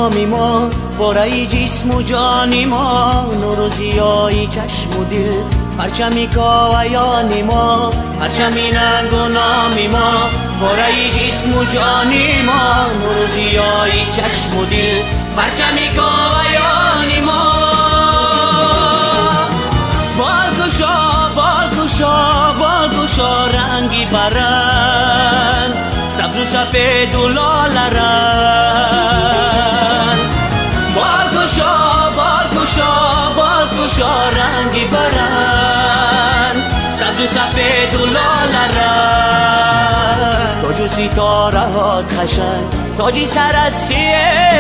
نامی ما، بارای جسم و جانی ما، نور و ضیای چشم و دل، پرچمی کاویانی ما، پرچمی ننگ و نامی ما، بارای جسم و جانی ما، نور و ضیای چشم و دل، پرچمی کاویانی ما. بالگشا رنگی برند، سبز و سفید و لاله رنگ. بالگشا رنگی برند، سبز و سفید و لاله رنگ. تاج و ستاره هات خشن، تاجی سرستی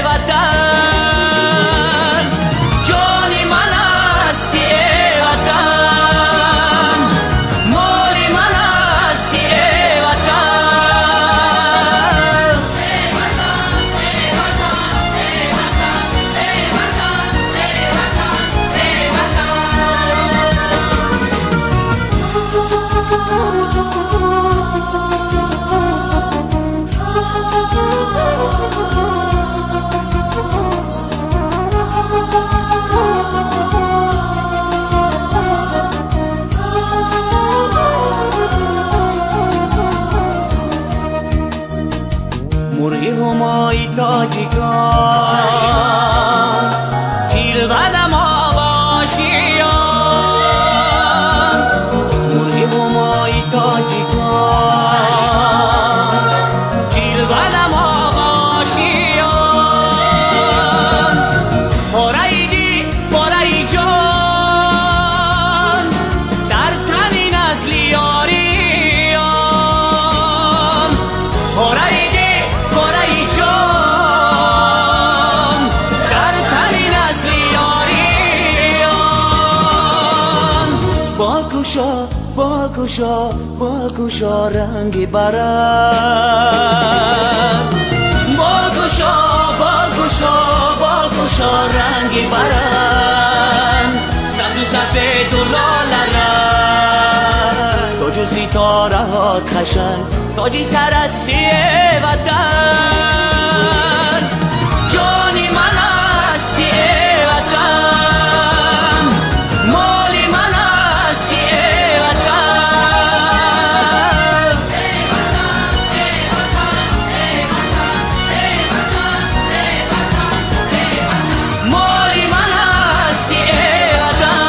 وطن، جانی من هستی وطن، مالی من هستی وطن. ای وطن، ای وطن، ای وطن، ای وطن، ای وطن، مرغی همای تاجیکان، تیر قدم آواشیان. مرغی همای تاجیکان، تیر قدم آواشیان. پاره‌ای دی پاره‌ای جان، در تنی نسلی یاریان. پاره‌ای بالگشا رنگی برند. بالگشا رنگی برند، سبز و سفید و لاله رنگ. تاج و ستاره هات خشن، تاجی سرستی وطن، جانی من هستی وطن، مالی من هستی وطن. ای وطن، ای وطن، ای وطن، ای وطن، ای وطن، ای وطن، مالی من هستی وطن.